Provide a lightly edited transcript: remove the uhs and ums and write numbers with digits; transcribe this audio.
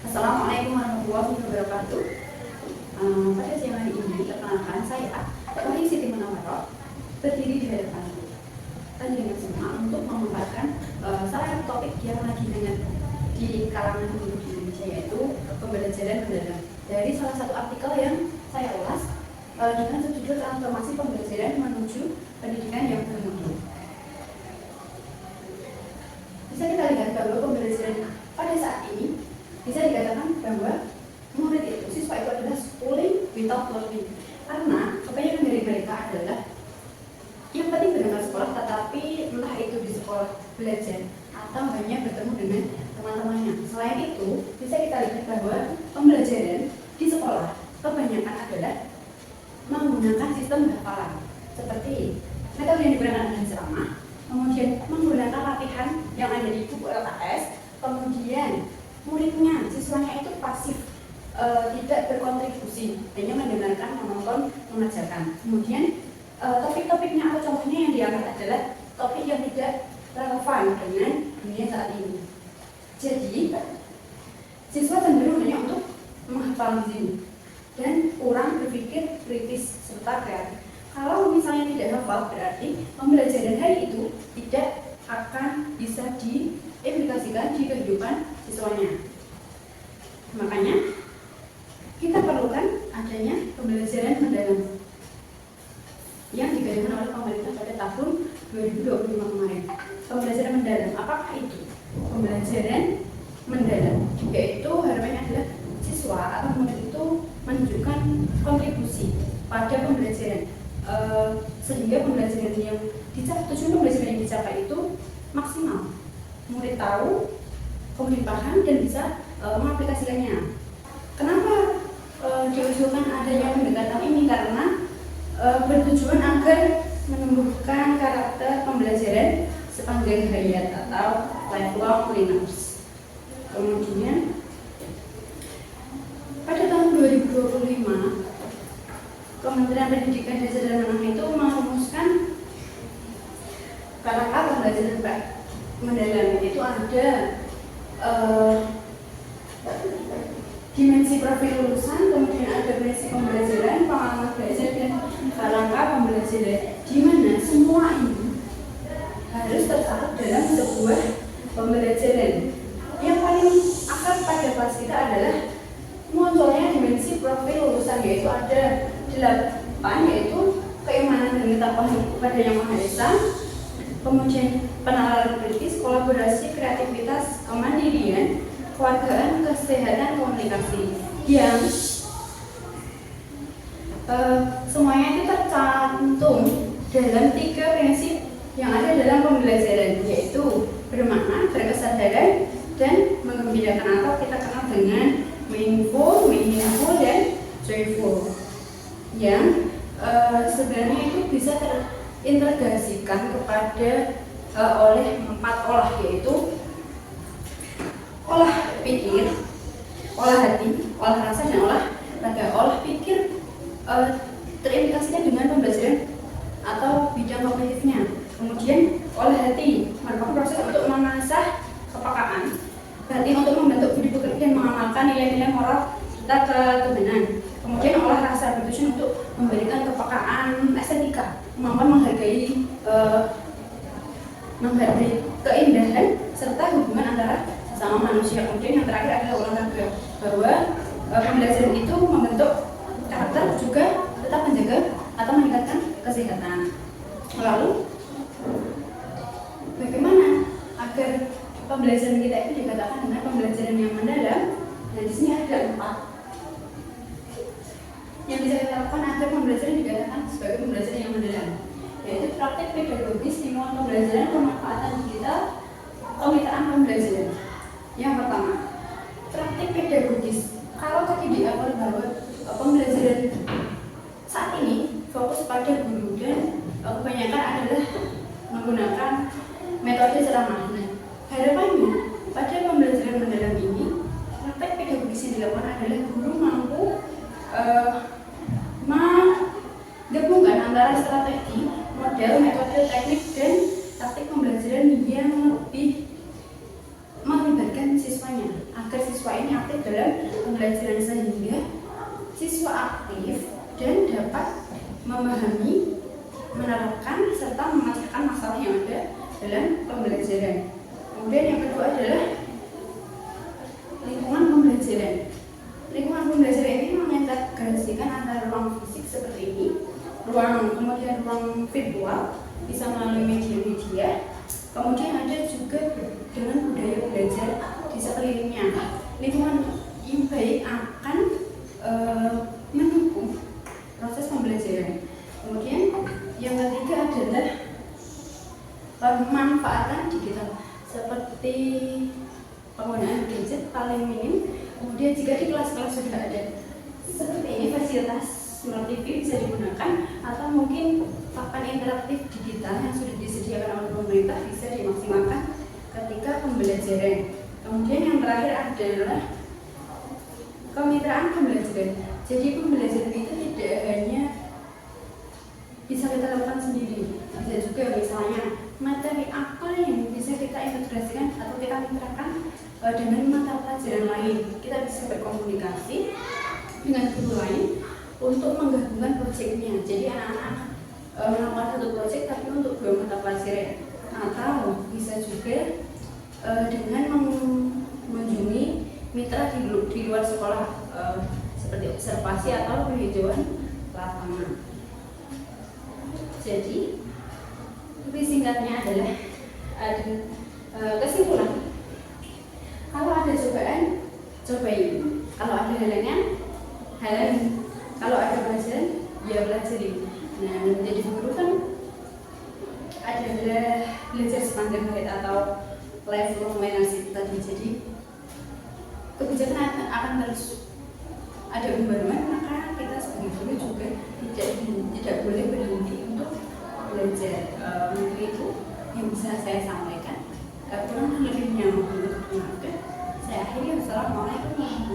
Assalamualaikum warahmatullahi wabarakatuh. Pada siang hari ini, perkenalkan saya, Wahyu Siti Munawaroh, berdiri di hadapan dengan semua untuk memaparkan salah satu topik yang lagi hangat di kalangan guru di Indonesia, yaitu pembelajaran mendalam. Dari salah satu artikel yang saya ulas dengan subjudul transformasi pembelajaran menuju pendidikan yang bermutu. Bisa kita lihat bahwa pembelajaran pada saat ini bisa dikatakan bahwa murid itu, siswa itu adalah schooling without learning. Karena kebanyakan dari mereka adalah yang penting berangkat sekolah, tetapi entah itu di sekolah belajar atau hanya bertemu dengan teman-temannya. Selain itu, bisa kita lihat bahwa pembelajaran di sekolah kebanyakan adalah menggunakan sistem hafalan, seperti metode yang digunakan dengan ceramah, kemudian menggunakan latihan yang ada di buku LKS, kemudian muridnya, siswanya itu pasif, tidak berkontribusi, hanya mendengarkan, menonton, mengerjakan. Kemudian topik-topiknya atau contohnya yang diangkat adalah topik yang tidak relevan dengan dunia saat ini. Jadi siswa cenderung hanya untuk menghafal di sini dan kurang berpikir kritis serta kreatif. Kalau misalnya tidak hafal, berarti pembelajaran hari itu tidak akan bisa diaplikasikan di kehidupan siswanya. Makanya kita perlukan adanya pembelajaran mendalam yang digagas oleh pemerintah pada tahun 2025 kemarin. Pembelajaran mendalam, apakah itu? Pembelajaran mendalam yaitu harapannya adalah siswa atau murid itu menunjukkan kontribusi pada pembelajaran, sehingga pembelajaran yang dicapai, tujuan pembelajaran yang dicapai itu maksimal. Murid tahu, kemudian paham dan bisa mengaplikasikannya. Kenapa diusulkan adanya pendekatan ini? Karena bertujuan agar menumbuhkan karakter pembelajaran sepanjang hayat atau lifelong learners. Kemudian pada tahun 2025 Kementerian Pendidikan Desa dan Menengah itu merumuskan karakter pembelajaran mendalam. Itu ada dimensi profil lulusan, kemudian ada dimensi pembelajaran, pengalaman belajar, dan kerangka pembelajaran, di mana semua ini harus tercakup dalam sebuah pembelajaran. Yang paling akrab pada kelas kita adalah munculnya dimensi profil lulusan, yaitu ada 8, yaitu keimanan dan ketakwaan kepada Yang Maha Esa, kemudian penalaran kritis, kolaborasi, kreativitas, kemandirian, kewargaan, kesehatan, komunikasi, yang semuanya itu tercantum dalam 3 prinsip yang ada dalam pembelajaran, yaitu bermakna, berkesadaran, dan menggembirakan, atau kita kenal dengan meaningful, dan joyful, yang sebenarnya itu bisa terintegrasikan kepada oleh 4 olah, yaitu olah pikir, olah hati, olah rasa, dan olah raga. Olah pikir terimplikasikan dengan pembelajaran atau bidang kognitifnya. Kemudian olah hati merupakan proses untuk mengasah kepekaan batin untuk membentuk budi pekerti dan mengamalkan nilai-nilai moral kita ketuhanan. Kemudian olah rasa bertujuan untuk memberikan kepekaan estetika, kemampuan menghargai keindahan serta hubungan antara sesama manusia. Kemudian yang terakhir adalah olah raga, bahwa pembelajaran itu membentuk karakter, juga tetap menjaga atau meningkatkan kesehatan. Lalu bagaimana agar pembelajaran kita itu dikatakan dengan pembelajaran yang mendalam? Nah, di sini ada 4 yang bisa kita lakukan agar pembelajaran dikatakan sebagai pembelajaran yang mendalam, yaitu praktek pedagogis, timuan pembelajaran, pemanfaatan digital, kemitraan pembelajaran. Yang pertama, praktek pedagogis. Kalau tadi di awal bahwa pembelajaran saat ini fokus pada guru dan kebanyakan adalah menggunakan metode ceramah. Nah, harapannya pada pembelajaran mendalam ini, praktek pedagogis yang dilakukan adalah guru mampu menggabungkan antara strategi, model, metode, teknik, dan taktik pembelajaran yang lebih melibatkan siswanya, agar siswa siswa ini aktif dalam pembelajaran sehingga siswa aktif dan dapat memahami, menerapkan serta memecahkan masalah yang ada dalam pembelajaran. Kemudian yang kedua adalah lingkungan pembelajaran. Lingkungan pembelajaran ini mengintegrasikan antara ruang fisik seperti ini, kemudian ruang virtual bisa melalui media-media, kemudian ada juga dengan budaya belajar di sekelilingnya. Lingkungan yang baik akan mendukung proses pembelajaran. Kemudian yang ketiga adalah pemanfaatan digital seperti penggunaan gadget paling minim. Kemudian jika di kelas-kelas sudah ada seperti ini fasilitas smart TV bisa digunakan, atau mungkin papan interaktif digital yang sudah disediakan oleh pemerintah bisa dimaksimalkan ketika pembelajaran. Kemudian yang terakhir adalah kemitraan pembelajaran. Jadi pembelajaran itu tidak hanya bisa kita lakukan sendiri, bisa juga misalnya materi apa yang bisa kita integrasikan atau kita mitrakan dengan mata pelajaran lain. Kita bisa berkomunikasi dengan guru lain untuk menggabungkan proyeknya. Jadi anak-anak melakukan satu proyek tapi untuk dua mata pelajaran, atau bisa juga dengan mengunjungi mitra di luar sekolah seperti observasi atau penghijauan lapangan. Jadi lebih singkatnya adalah kesimpulan. Kalau ada cobaan, cobain. Kalau ada halangan, kalau ada pelajaran, ya pelajari. Nah, menjadi guru kan adalah belajar sepanjang hayat atau lifelong learning tadi. Jadi kebijakan akan terus ada pembaruan, maka kita sebagai guru juga tidak boleh berhenti untuk belajar. Mungkin itu yang bisa saya sampaikan. Kurang lebihnya mohon maaf. Saya akhiri. Wassalamualaikum warahmatullahi wabarakatuh.